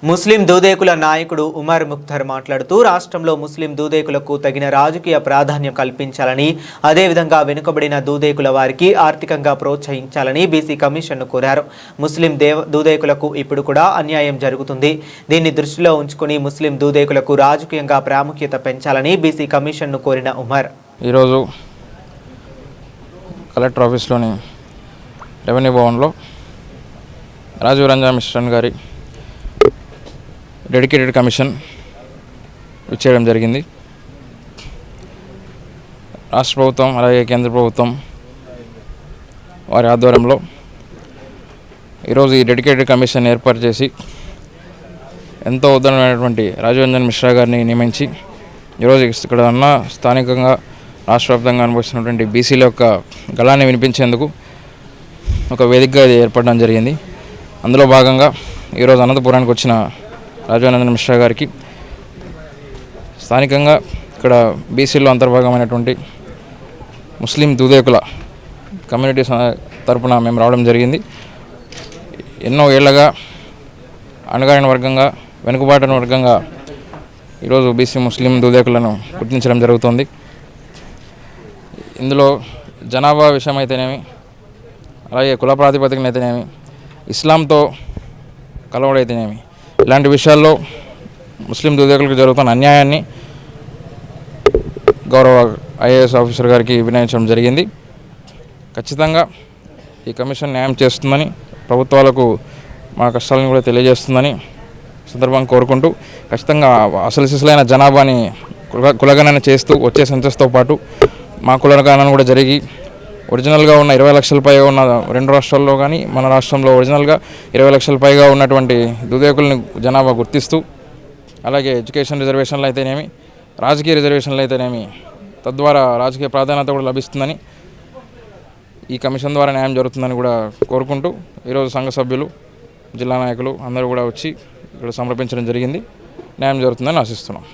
ముస్లిం దూదేకుల నాయకుడు ఉమర్ ముఖ్తార్ మాట్లాడుతూ రాష్ట్రంలో ముస్లిం దూదేకులకు తగిన రాజకీయ ప్రాధాన్యం కల్పించాలని, అదేవిధంగా వెనుకబడిన దూదేకుల వారికి ఆర్థికంగా ప్రోత్సహించాలని బీసీ కమిషన్ను కోరారు. ముస్లిం దూదేకులకు ఇప్పుడు కూడా అన్యాయం జరుగుతుంది. దీన్ని దృష్టిలో ఉంచుకుని ముస్లిం దూదేకులకు రాజకీయంగా ప్రాముఖ్యత పెంచాలని బీసీ కమిషన్ను కోరిన ఉమర్ ఈరోజు కలెక్టర్ ఆఫీస్లోని రెవెన్యూ భవన్లో రాజీవ్ రంజన్ మిశ్రన్ గారి డెడికేటెడ్ కమిషన్ ఇచ్చేయడం జరిగింది. రాష్ట్ర ప్రభుత్వం అలాగే కేంద్ర ప్రభుత్వం వారి ఆధ్వర్యంలో ఈరోజు ఈ డెడికేటెడ్ కమిషన్ ఏర్పాటు చేసి ఎంతో ఉత్తమమైనటువంటి రాజీవ్ రంజన్ మిశ్రా గారిని నియమించి ఈరోజు ఇక్కడ ఉన్న స్థానికంగా రాష్ట్ర వ్యాప్తంగా అనుభవిస్తున్నటువంటి బీసీల యొక్క గళాన్ని వినిపించేందుకు ఒక వేదికగా ఇది ఏర్పడడం జరిగింది. అందులో భాగంగా ఈరోజు అనంతపురానికి వచ్చిన రాజీవ్ రంజన్ మిశ్రా గారికి స్థానికంగా ఇక్కడ బీసీలో అంతర్భాగమైనటువంటి ముస్లిం దూదేకుల కమ్యూనిటీ తరపున మేము రావడం జరిగింది. ఎన్నో ఏళ్లగా అణగారిన వర్గంగా, వెనుకబాటిన వర్గంగా ఈరోజు బీసీ ముస్లిం దూదేకులను గుర్తించడం జరుగుతుంది. ఇందులో జనాభా విషయం అయితేనేమి, అలాగే కుల ప్రాతిపదికన అయితేనేమి, ఇస్లాంతో కలవడైతేనేమి, ఇలాంటి విషయాల్లో ముస్లిం దూదేకులకు జరుగుతున్న అన్యాయాన్ని గౌరవ ఐఏఎస్ ఆఫీసర్ గారికి వినయించడం జరిగింది. ఖచ్చితంగా ఈ కమిషన్ న్యాయం చేస్తుందని, ప్రభుత్వాలకు మా కష్టాలను కూడా తెలియజేస్తుందని సందర్భంగా కోరుకుంటూ, ఖచ్చితంగా అసలు సిసలైన జనాభాని కులగణన చేస్తూ వచ్చే సెన్సస్తో పాటు మా కులగణన కూడా జరిగి ఒరిజినల్గా ఉన్న 20 లక్షల పైగా ఉన్న రెండు రాష్ట్రాల్లో కానీ మన రాష్ట్రంలో ఒరిజినల్గా 20 లక్షల పైగా ఉన్నటువంటి దూదేకుల్ని జనాభా గుర్తిస్తూ, అలాగే ఎడ్యుకేషన్ రిజర్వేషన్లు అయితేనేమి, రాజకీయ రిజర్వేషన్లు అయితేనేమి, తద్వారా రాజకీయ ప్రాధాన్యత కూడా లభిస్తుందని, ఈ కమిషన్ ద్వారా న్యాయం జరుగుతుందని కూడా కోరుకుంటూ ఈరోజు సంఘ సభ్యులు, జిల్లా నాయకులు అందరూ కూడా వచ్చి ఇక్కడ సమర్పించడం జరిగింది. న్యాయం జరుగుతుందని ఆశిస్తున్నాం.